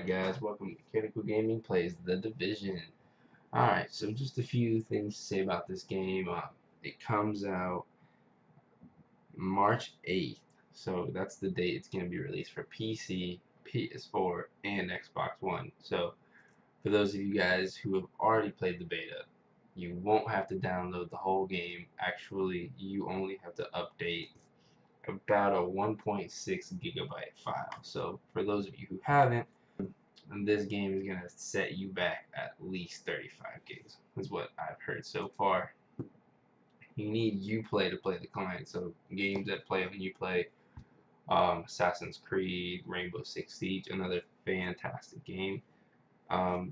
Alright guys, welcome to Mechanical Gaming Plays The Division. Alright, so just a few things to say about this game. It comes out March 8th, so that's the date it's going to be released for PC, PS4, and Xbox One. So for those of you guys who have already played the beta, you won't have to download the whole game. Actually, you only have to update about a 1.6 gigabyte file. So for those of you who haven't, and this game is going to set you back at least 35 gigs, is what I've heard so far. You need Uplay to play the client, so games that play on Uplay, Assassin's Creed, Rainbow Six Siege, another fantastic game.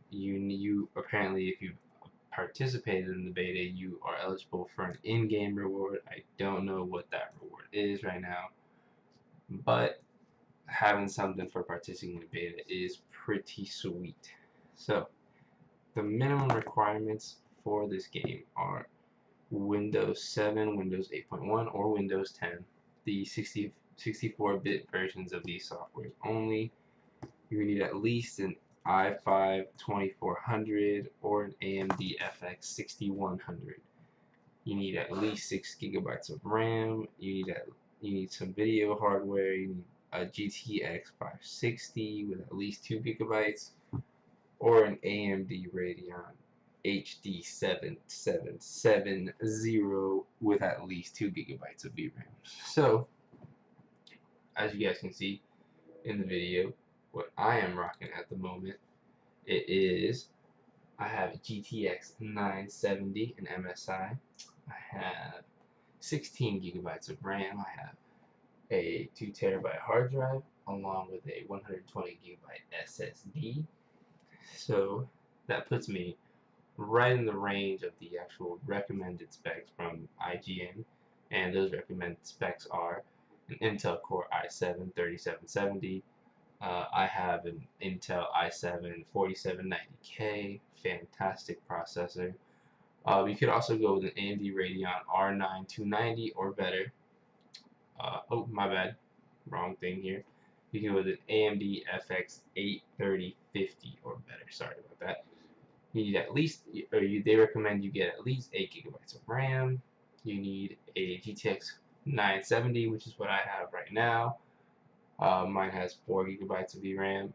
You apparently, if you participated in the beta, you are eligible for an in-game reward. I don't know what that reward is right now, but having something for participating in the beta is pretty sweet. So the minimum requirements for this game are Windows 7, Windows 8.1, or Windows 10. The 64-bit versions of these softwares only. You need at least an i5 2400 or an AMD FX 6100. You need at least 6 gigabytes of RAM. You need some video hardware. You need a GTX 560 with at least 2 gigabytes, or an AMD Radeon HD 7770 with at least 2 gigabytes of VRAM. So, as you guys can see in the video, what I am rocking at the moment, I have a GTX 970 in MSI. I have 16 gigabytes of RAM. I have a 2 terabyte hard drive along with a 120 gigabyte SSD. So that puts me right in the range of the actual recommended specs from IGN, and those recommended specs are an Intel Core i7-3770. I have an Intel i7 4790K, fantastic processor. You could also go with an AMD Radeon R9 290 or better. Oh, my bad, wrong thing here. You can go with an AMD FX 83050 or better. Sorry about that. You need at least, they recommend you get at least 8 gigabytes of RAM. You need a GTX 970, which is what I have right now. Mine has 4 gigabytes of VRAM.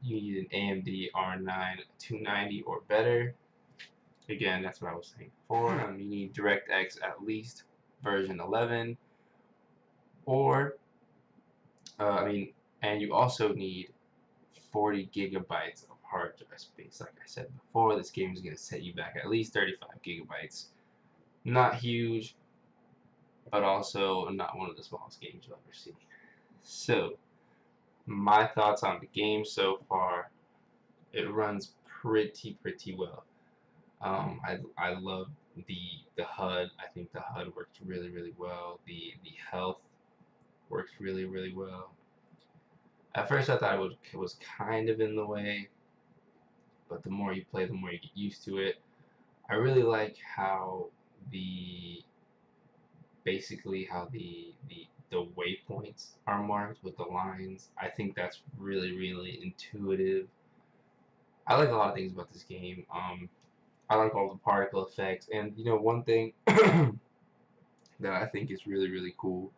You need an AMD R9 290 or better. Again, that's what I was saying before. You need DirectX at least version 11, or and you also need 40 gigabytes of hard drive space. Like I said before, this game is going to set you back at least 35 gigabytes. Not huge, but also not one of the smallest games you'll ever see. So, my thoughts on the game so far: it runs pretty well. I love the HUD. I think the HUD works really well. The health works really well. At first I thought it was kind of in the way, but the more you play, the more you get used to it. I really like how basically how the waypoints are marked with the lines. I think that's really intuitive. I like a lot of things about this game. I like all the particle effects, and you know, one thing that I think is really cool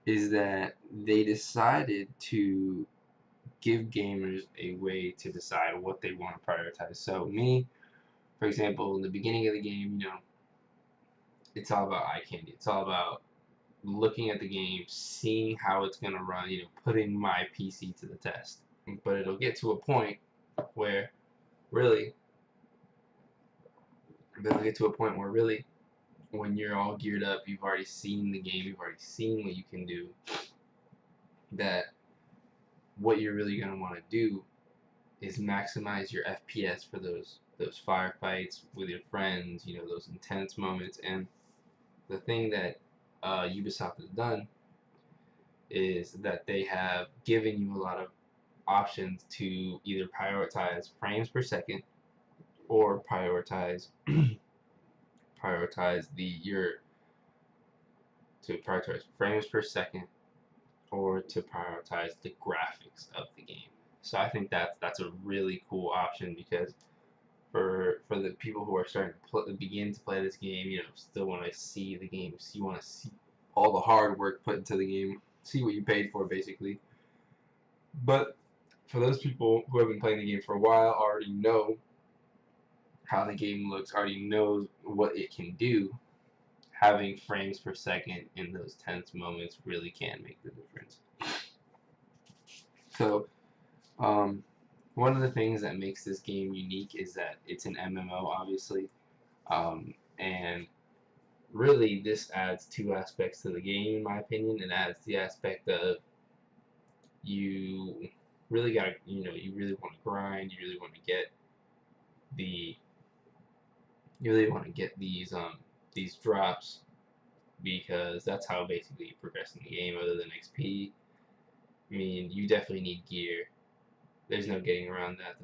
is that they decided to give gamers a way to decide what they want to prioritize. So me, for example, in the beginning of the game, you know, it's all about eye candy. It's all about looking at the game, seeing how it's going to run, you know, putting my PC to the test. But it'll get to a point where really, when you're all geared up, you've already seen the game, you've already seen what you can do, that what you're really going to want to do is maximize your FPS for those firefights with your friends, you know, those intense moments. And the thing that Ubisoft has done is that they have given you a lot of options to either prioritize frames per second or prioritize frames per second, or to prioritize the graphics of the game. So I think that's a really cool option because for the people who are starting to begin to play this game, still want to see the game, you want to see all the hard work put into the game, see what you paid for basically. But for those people who have been playing the game for a while, already know how the game looks, already knows what it can do, having frames per second in those tense moments really can make the difference. So, one of the things that makes this game unique is that it's an MMO, obviously, and really this adds two aspects to the game, in my opinion. It adds the aspect of you really got to, you really want to grind, you really want to get the, you really want to get these drops because that's how basically you progress in the game. Other than XP, I mean, you definitely need gear. There's no getting around that.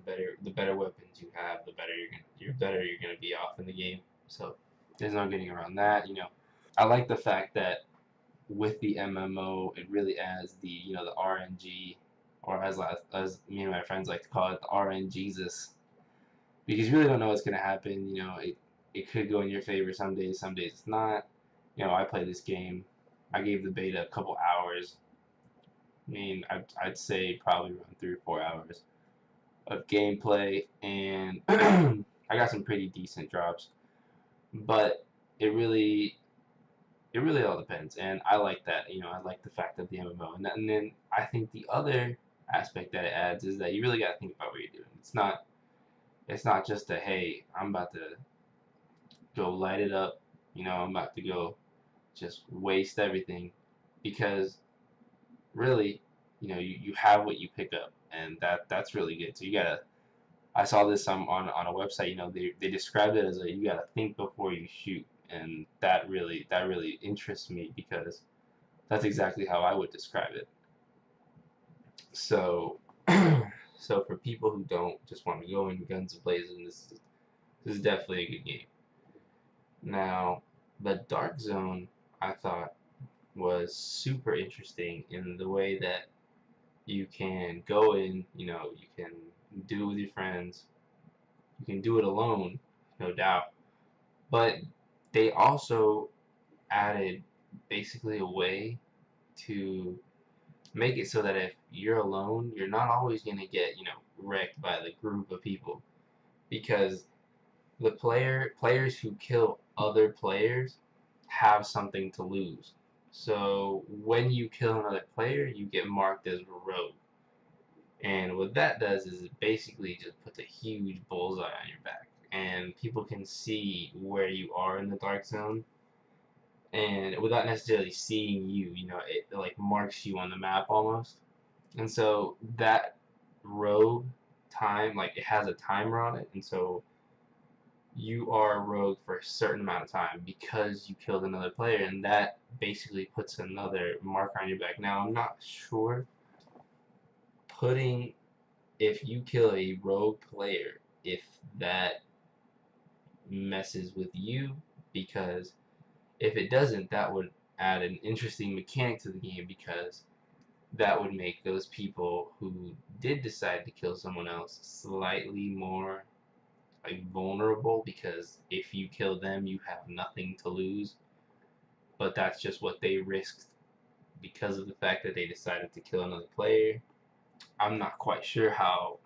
The better weapons you have, the better you're gonna be off in the game. So there's no getting around that. I like the fact that with the MMO, it really adds the RNG, or as me and my friends like to call it, the RNGesus, because you really don't know what's gonna happen. It could go in your favor some days it's not. I played this game. I gave the beta a couple hours. I mean, I'd say probably around 3 or 4 hours of gameplay, and I got some pretty decent drops. But it really, it really all depends, and I like that. I like the fact of the MMO, and then I think the other aspect that it adds is that you really got to think about what you're doing. It's not just a, hey, I'm about to go light it up. I'm about to go just waste everything, because really, you have what you pick up, and that's really good. So you gotta. I saw this on a website. They described it as you gotta think before you shoot, and that really interests me because that's exactly how I would describe it. So, so for people who don't just want to go in guns blazing, this is definitely a good game. Now, the Dark Zone I thought was super interesting in the way that you can go in, you can do it with your friends, you can do it alone, no doubt, but they also added basically a way to make it so that if you're alone, you're not always going to get, wrecked by the group of people, because the players who kill other players have something to lose. So when you kill another player, you get marked as a rogue. And what that does is it basically just puts a huge bullseye on your back. And people can see where you are in the dark zone. And without necessarily seeing you, it like marks you on the map almost. And so that rogue time, like it has a timer on it. And so you are a rogue for a certain amount of time because you killed another player. And that basically puts another marker on your back. Now, I'm not sure putting if you kill a rogue player, if that messes with you, because if it doesn't, that would add an interesting mechanic to the game, because that would make those people who did decide to kill someone else slightly more like vulnerable, because if you kill them, you have nothing to lose, but that's just what they risked because of the fact that they decided to kill another player. I'm not quite sure how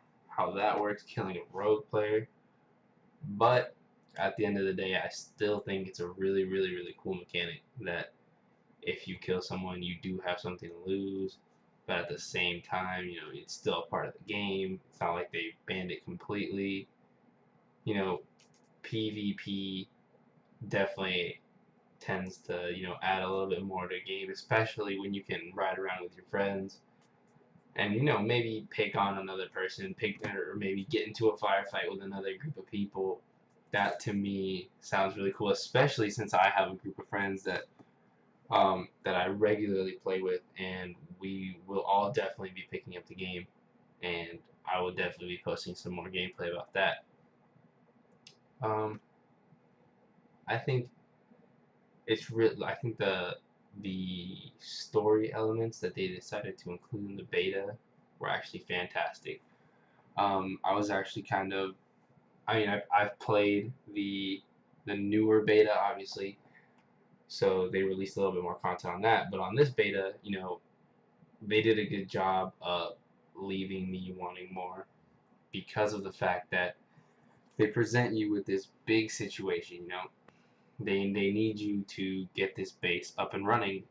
that works, killing a rogue player. But at the end of the day, I still think it's a really, really, really cool mechanic that if you kill someone, you do have something to lose. But at the same time, it's still a part of the game. It's not like they banned it completely. You know, PvP definitely tends to, add a little bit more to a game, especially when you can ride around with your friends and, maybe pick on another person, or maybe get into a firefight with another group of people. That to me sounds really cool, especially since I have a group of friends that I regularly play with, and we will all definitely be picking up the game, and I will definitely be posting some more gameplay about that. Um, I think it's real. I think the story elements that they decided to include in the beta were actually fantastic. I was actually kind of, I mean, I've played the newer beta, obviously, so they released a little bit more content on that. But on this beta, they did a good job of leaving me wanting more because of the fact that they present you with this big situation. They need you to get this base up and running,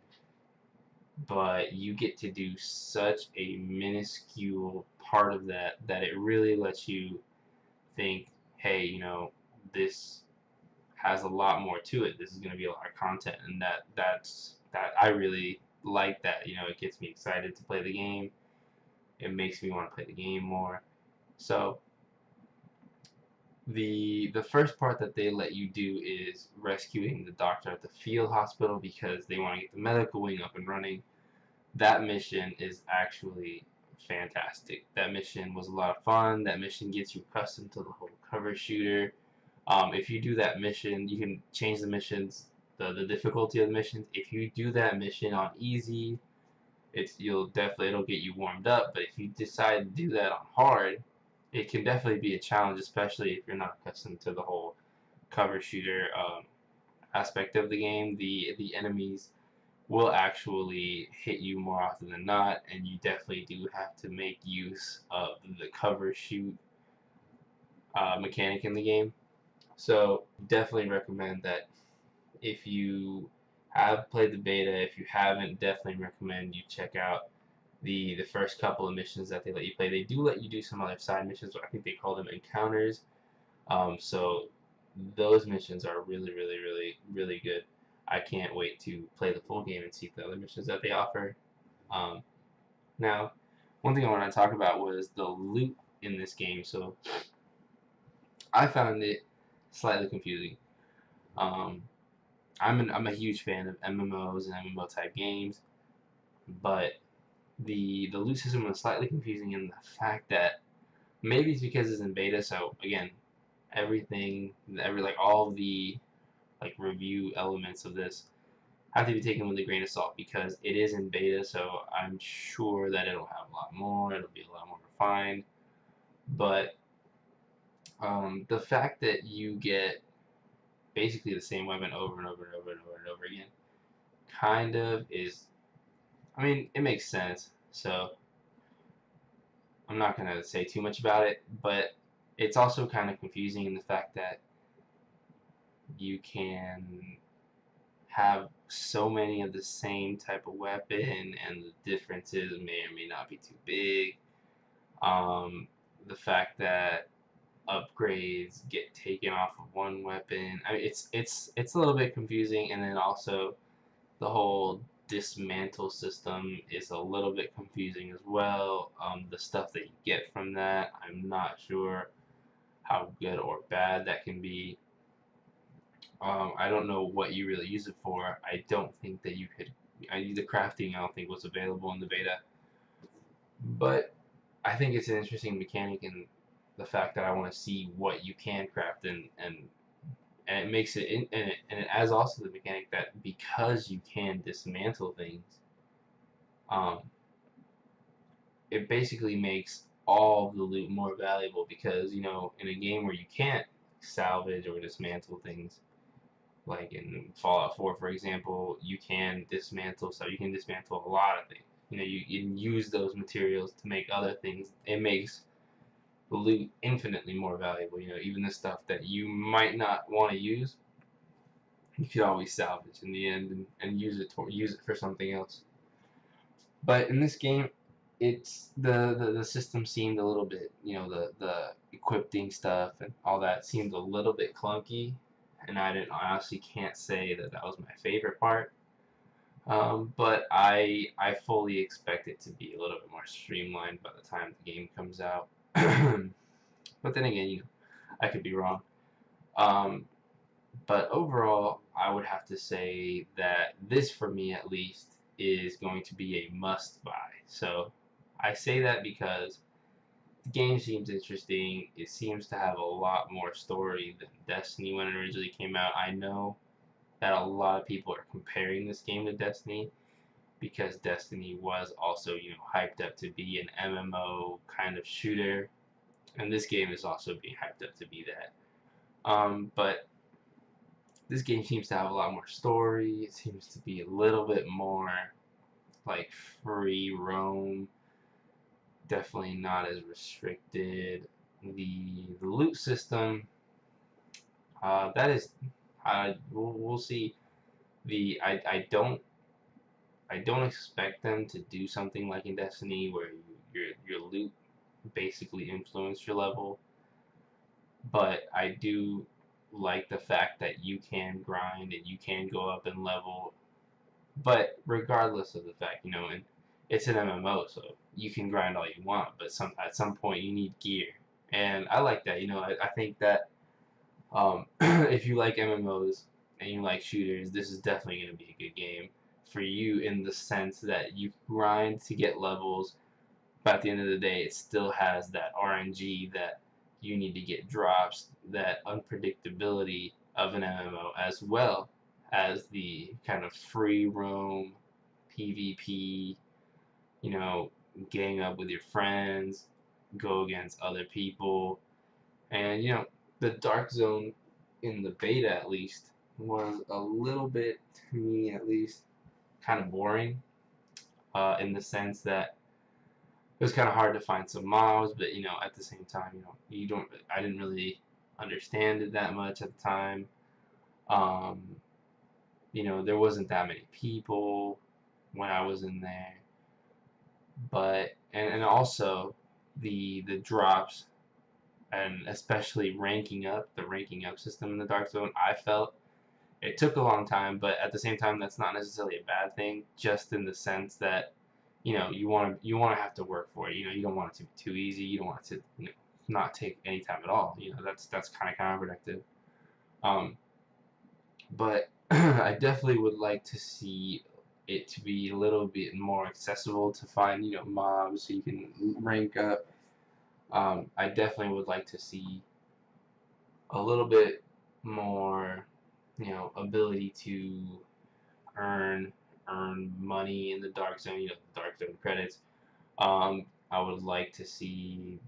but you get to do such a minuscule part of that it really lets you think, hey, this has a lot more to it. This is going to be a lot of content, and that I really like that. It gets me excited to play the game. It makes me want to play the game more. So the first part that they let you do is rescuing the doctor at the field hospital because they want to get the medical wing up and running. That mission is actually fantastic. That mission was a lot of fun. That mission gets you accustomed to the whole cover shooter. If you do that mission, you can change the missions, the difficulty of the missions. If you do that mission on easy, it'll get you warmed up. But if you decide to do that on hard, it can definitely be a challenge, especially if you're not accustomed to the whole cover shooter aspect of the game. The enemies will actually hit you more often than not, and you definitely do have to make use of the cover shoot mechanic in the game. So definitely recommend that if you have played the beta. If you haven't, definitely recommend you check out the first couple of missions that they let you play. They do let you do some other side missions. I think they call them encounters. So those missions are really, really, really, really good. I can't wait to play the full game and see the other missions that they offer. Um, Now, one thing I want to talk about was the loot in this game. So I found it slightly confusing. Um, I'm a huge fan of MMOs and MMO type games, but the loot system was slightly confusing in the fact that maybe it's because it's in beta. So again, all of the review elements of this have to be taken with a grain of salt because it is in beta. So I'm sure that it'll have a lot more. It'll be a lot more refined, but the fact that you get basically the same weapon over and over and over and over and over again kind of is, I mean, it makes sense. So I'm not going to say too much about it, but it's also kind of confusing in the fact that you can have so many of the same type of weapon and the differences may or may not be too big. The fact that upgrades get taken off of one weapon. I mean, it's a little bit confusing, and then also the whole dismantle system is a little bit confusing as well. The stuff that you get from that, I'm not sure how good or bad that can be. I don't know what you really use it for. I don't think that you could. The crafting I don't think was available in the beta, but I think it's an interesting mechanic in the fact that I want to see what you can craft and it makes it and it adds also the mechanic that because you can dismantle things, um, it basically makes all the loot more valuable because in a game where you can't salvage or dismantle things like in Fallout 4 for example, you can dismantle stuff. You can dismantle a lot of things. You can use those materials to make other things. It makes loot infinitely more valuable. Even the stuff that you might not want to use, you could always salvage in the end and use it for something else. But in this game, it's the system seemed a little bit, the equipping stuff and all that seemed a little bit clunky, and I honestly can't say that that was my favorite part. But I fully expect it to be a little bit more streamlined by the time the game comes out. But then again, I could be wrong. Um, but overall, I would have to say that this, for me at least, is going to be a must buy. So I say that because the game seems interesting. It seems to have a lot more story than Destiny when it originally came out. I know that a lot of people are comparing this game to Destiny, because Destiny was also, you know, hyped up to be an MMO kind of shooter, and this game is also being hyped up to be that. But this game seems to have a lot more story. It seems to be a little bit more like free roam. Definitely not as restricted. The loot system, that is, we'll see. I don't expect them to do something like in Destiny where your loot basically influence your level, but I do like the fact that you can grind and you can go up in level. But regardless of the fact, you know, and it's an MMO, so you can grind all you want, but at some point you need gear, and I like that. You know, I think that if you like MMOs and you like shooters, this is definitely going to be a good game for you in the sense that you grind to get levels, but at the end of the day, it still has that RNG that you need to get drops, that unpredictability of an MMO, as well as the kind of free roam PvP, you know, gang up with your friends, go against other people, and you know, the Dark Zone in the beta at least was a little bit, to me at least, kind of boring, in the sense that it was kind of hard to find some mobs, but you know, at the same time, you know, I didn't really understand it that much at the time. Um, you know, there wasn't that many people when I was in there, but and also the drops, and especially the ranking up system in the Dark Zone, I felt it took a long time, but at the same time, that's not necessarily a bad thing, just in the sense that, you know, you want to have to work for it. You know, you don't want it to be too easy. You don't want it to, you know, not take any time at all. You know, that's kind of counterproductive. Um, but I definitely would like to see it to be a little bit more accessible to find, you know, mobs so you can rank up. I definitely would like to see a little bit more, you know, ability to earn money in the Dark Zone, you know, the Dark Zone credits. I would like to see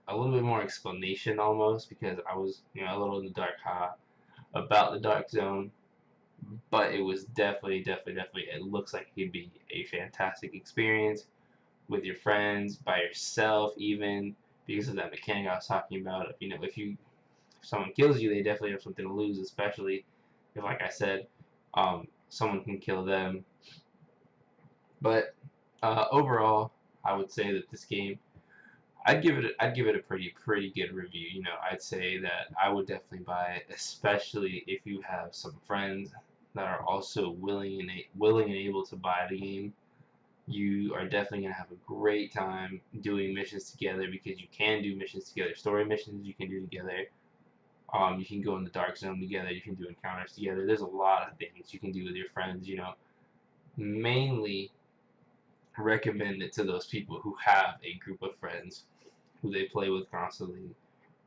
a little bit more explanation almost, because I was, you know, a little in the dark about the Dark Zone, but it was definitely, it looks like it could be a fantastic experience with your friends, by yourself even, because of that mechanic I was talking about. You know, if someone kills you, they definitely have something to lose, especially if, like I said, someone can kill them. But overall, I would say that this game, I'd give it a pretty good review. You know, I'd say that I would definitely buy it, especially if you have some friends that are also willing and able to buy the game. You are definitely gonna have a great time doing missions together, because you can do missions together, story missions you can do together. You can go in the Dark Zone together. You can do encounters together. There's a lot of things you can do with your friends. You know, mainly recommend it to those people who have a group of friends who they play with constantly,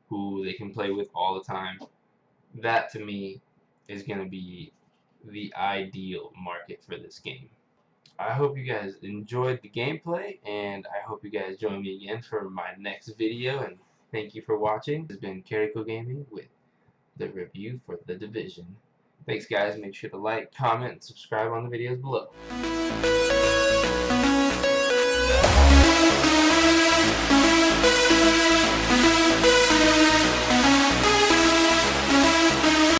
who they can play with all the time. That to me is going to be the ideal market for this game. I hope you guys enjoyed the gameplay, and I hope you guys join me again for my next video, and thank you for watching. This has been Carrico Gaming with the review for The Division. Thanks guys, make sure to like, comment, and subscribe on the videos below.